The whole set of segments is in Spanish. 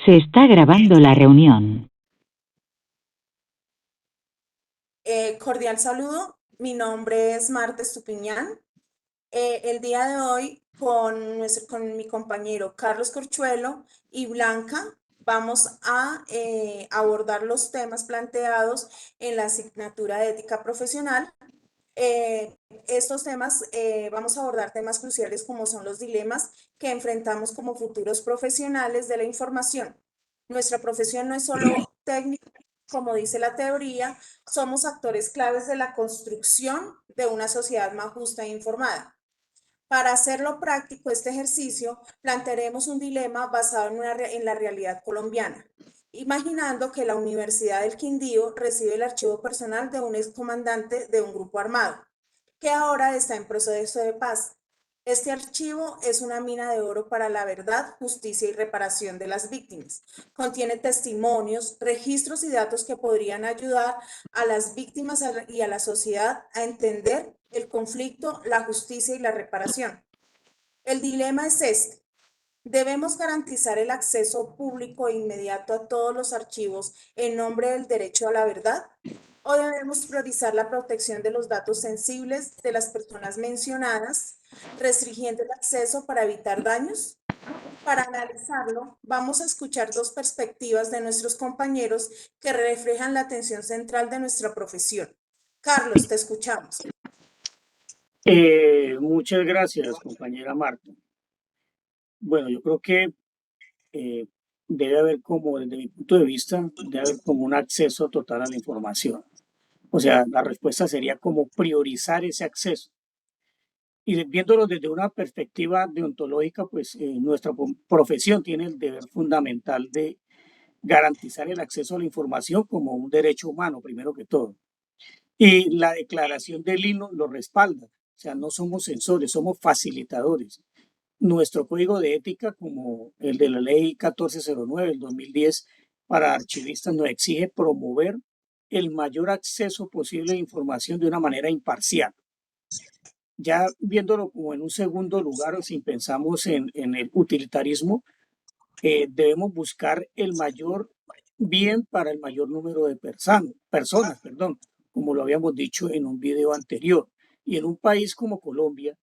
Se está grabando la reunión. Cordial saludo, mi nombre es Marta Estupiñán. El día de hoy con mi compañero Carlos Corchuelo y Blanca vamos a abordar los temas planteados en la asignatura de ética profesional. Estos temas, vamos a abordar temas cruciales como son los dilemas que enfrentamos como futuros profesionales de la información. Nuestra profesión no es solo técnica, como dice la teoría, somos actores claves de la construcción de una sociedad más justa e informada. Para hacerlo práctico este ejercicio, plantearemos un dilema basado en la realidad colombiana, imaginando que la Universidad del Quindío recibe el archivo personal de un excomandante de un grupo armado, que ahora está en proceso de paz. Este archivo es una mina de oro para la verdad, justicia y reparación de las víctimas. Contiene testimonios, registros y datos que podrían ayudar a las víctimas y a la sociedad a entender el conflicto, la justicia y la reparación. El dilema es este. ¿Debemos garantizar el acceso público e inmediato a todos los archivos en nombre del derecho a la verdad? ¿O debemos priorizar la protección de los datos sensibles de las personas mencionadas, restringiendo el acceso para evitar daños? Para analizarlo, vamos a escuchar dos perspectivas de nuestros compañeros que reflejan la atención central de nuestra profesión. Carlos, te escuchamos. Muchas gracias, compañera Marta. Bueno, yo creo que eh, debe haber como, desde mi punto de vista, debe haber como un acceso total a la información. O sea, la respuesta sería como priorizar ese acceso. Y viéndolo desde una perspectiva deontológica, pues nuestra profesión tiene el deber fundamental de garantizar el acceso a la información como un derecho humano, primero que todo. Y la declaración del himno lo respalda. O sea, no somos censores, somos facilitadores. Nuestro código de ética, como el de la ley 1409 del 2010 para archivistas, nos exige promover el mayor acceso posible a información de una manera imparcial. Ya viéndolo como en un segundo lugar, o si pensamos en el utilitarismo, debemos buscar el mayor bien para el mayor número de personas, perdón, como lo habíamos dicho en un video anterior. Y en un país como Colombia,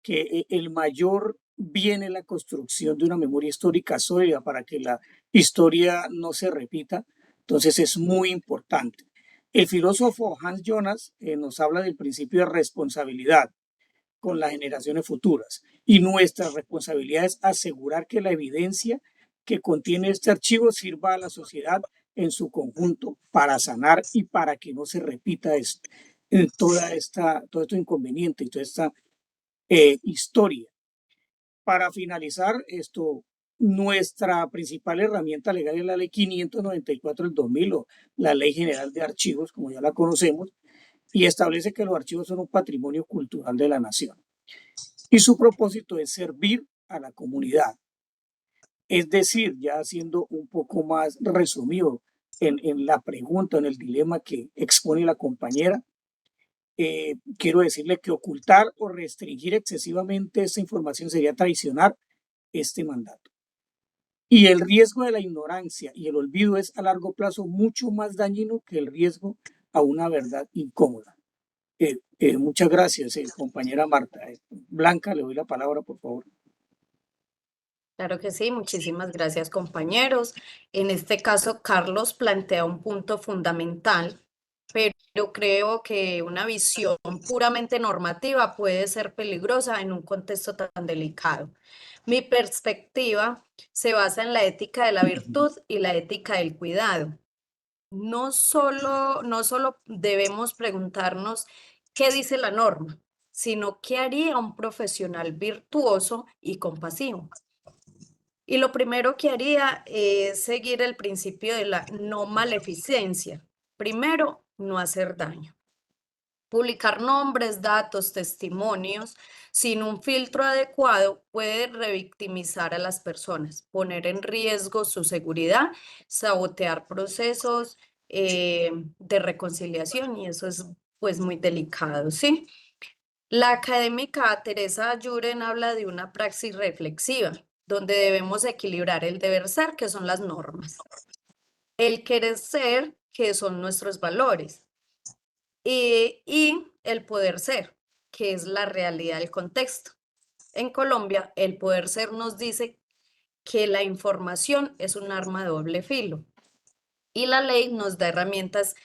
que el mayor bien es la construcción de una memoria histórica sólida para que la historia no se repita, entonces es muy importante. El filósofo Hans Jonas nos habla del principio de responsabilidad con las generaciones futuras y nuestra responsabilidad es asegurar que la evidencia que contiene este archivo sirva a la sociedad en su conjunto para sanar y para que no se repita esto, todo esto inconveniente y toda esta historia. Para finalizar esto, nuestra principal herramienta legal es la ley 594 del 2000 o la ley general de archivos, como ya la conocemos, y establece que los archivos son un patrimonio cultural de la nación. Y su propósito es servir a la comunidad. Es decir, ya siendo un poco más resumido en la pregunta, en el dilema que expone la compañera, quiero decirle que ocultar o restringir excesivamente esta información sería traicionar este mandato. Y el riesgo de la ignorancia y el olvido es a largo plazo mucho más dañino que el riesgo a una verdad incómoda. Muchas gracias, compañera Marta. Blanca, le doy la palabra, por favor. Claro que sí, muchísimas gracias, compañeros. En este caso, Carlos plantea un punto fundamental, pero creo que una visión puramente normativa puede ser peligrosa en un contexto tan delicado. Mi perspectiva se basa en la ética de la virtud y la ética del cuidado. No solo debemos preguntarnos qué dice la norma, sino qué haría un profesional virtuoso y compasivo. Y lo primero que haría es seguir el principio de la no maleficencia. Primero, no hacer daño. Publicar nombres, datos, testimonios sin un filtro adecuado puede revictimizar a las personas, poner en riesgo su seguridad, sabotear procesos de reconciliación y eso es pues muy delicado, ¿sí? La académica Teresa Ayuren habla de una praxis reflexiva donde debemos equilibrar el deber ser, que son las normas, el querer ser, que son nuestros valores, y el poder ser, que es la realidad del contexto. En Colombia, el poder ser nos dice que la información es un arma de doble filo y la ley nos da herramientas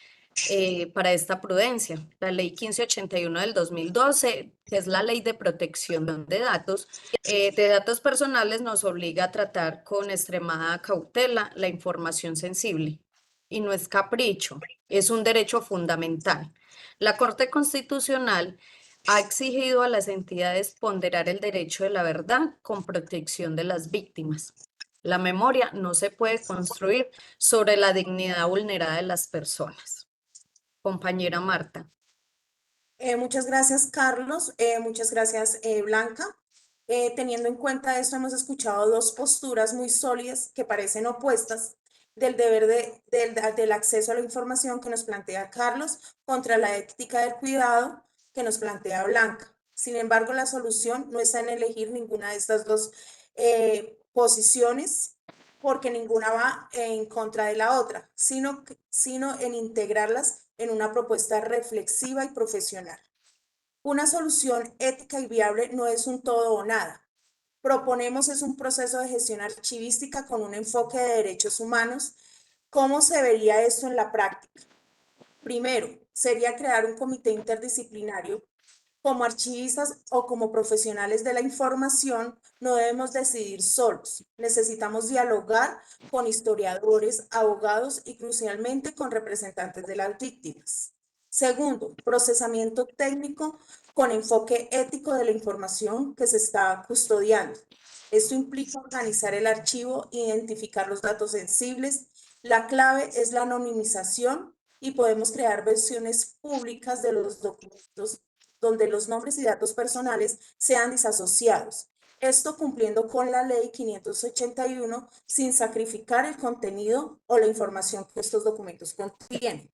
para esta prudencia. La ley 1581 del 2012, que es la ley de protección de datos personales, nos obliga a tratar con extremada cautela la información sensible. Y no es capricho, es un derecho fundamental. La Corte Constitucional ha exigido a las entidades ponderar el derecho de la verdad con protección de las víctimas. La memoria no se puede construir sobre la dignidad vulnerada de las personas. Compañera Marta. Muchas gracias, Carlos. Muchas gracias, Blanca. Teniendo en cuenta esto, hemos escuchado dos posturas muy sólidas que parecen opuestas del deber del acceso a la información que nos plantea Carlos contra la ética del cuidado que nos plantea Blanca. Sin embargo, la solución no está en elegir ninguna de estas dos posiciones, porque ninguna va en contra de la otra, sino en integrarlas en una propuesta reflexiva y profesional. Una solución ética y viable no es un todo o nada. Proponemos es un proceso de gestión archivística con un enfoque de derechos humanos. ¿Cómo se vería esto en la práctica? Primero, sería crear un comité interdisciplinario. Como archivistas o como profesionales de la información, no debemos decidir solos. Necesitamos dialogar con historiadores, abogados y crucialmente con representantes de las víctimas. Segundo, procesamiento técnico con enfoque ético de la información que se está custodiando. Esto implica organizar el archivo, identificar los datos sensibles. La clave es la anonimización y podemos crear versiones públicas de los documentos donde los nombres y datos personales sean disasociados. Esto cumpliendo con la ley 581 sin sacrificar el contenido o la información que estos documentos contienen.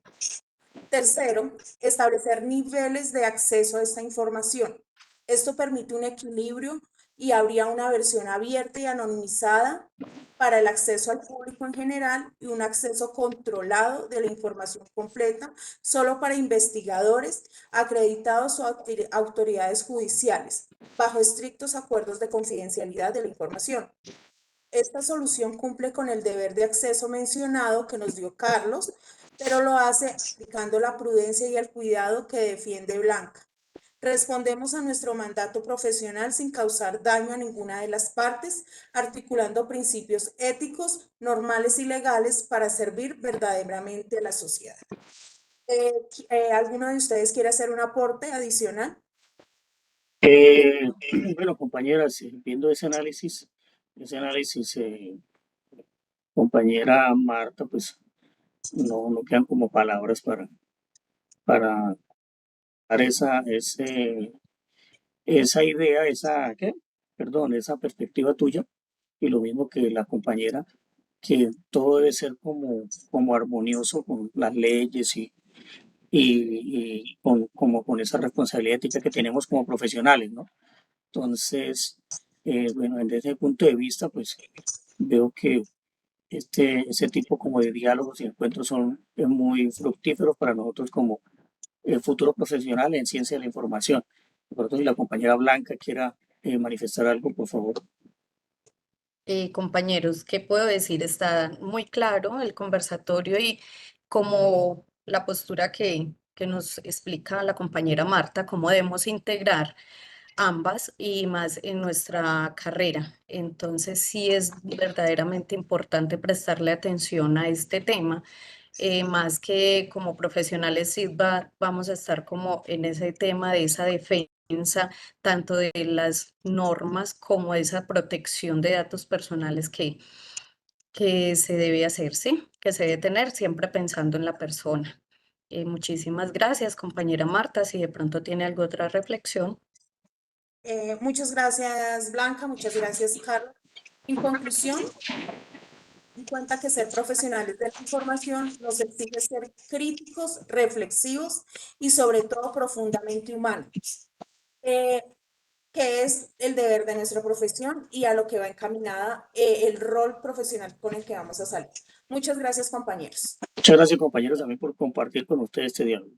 Tercero, establecer niveles de acceso a esta información. Esto permite un equilibrio y habría una versión abierta y anonimizada para el acceso al público en general y un acceso controlado de la información completa solo para investigadores acreditados o autoridades judiciales, bajo estrictos acuerdos de confidencialidad de la información. Esta solución cumple con el deber de acceso mencionado que nos dio Carlos, pero lo hace aplicando la prudencia y el cuidado que defiende Blanca. Respondemos a nuestro mandato profesional sin causar daño a ninguna de las partes, articulando principios éticos, normales y legales para servir verdaderamente a la sociedad. ¿Alguno de ustedes quiere hacer un aporte adicional? Bueno, compañeras, viendo ese análisis, compañera Marta, pues no quedan como palabras para dar esa idea, esa perspectiva tuya, y lo mismo que la compañera, que todo debe ser como armonioso con las leyes y con esa responsabilidad ética que tenemos como profesionales, ¿no? Entonces, bueno, desde ese punto de vista, pues veo que ese tipo como de diálogos y encuentros son muy fructíferos para nosotros como futuros profesionales en ciencia de la información. Por otro, si la compañera Blanca quiera manifestar algo, por favor. Compañeros, ¿qué puedo decir? Está muy claro el conversatorio y como la postura que nos explica la compañera Marta, cómo debemos integrar ambas y más en nuestra carrera. Entonces, sí es verdaderamente importante prestarle atención a este tema. Más que como profesionales, sí vamos a estar como en ese tema de esa defensa, tanto de las normas como de esa protección de datos personales que se debe hacer, ¿sí? Que se debe tener siempre pensando en la persona. Muchísimas gracias, compañera Marta. Si de pronto tiene alguna otra reflexión. Muchas gracias, Blanca. Muchas gracias, Carlos. En conclusión, en cuenta que ser profesionales de la información nos exige ser críticos, reflexivos y sobre todo profundamente humanos. qué es el deber de nuestra profesión y a lo que va encaminada el rol profesional con el que vamos a salir. Muchas gracias, compañeros. Muchas gracias, compañeros, también por compartir con ustedes este diálogo.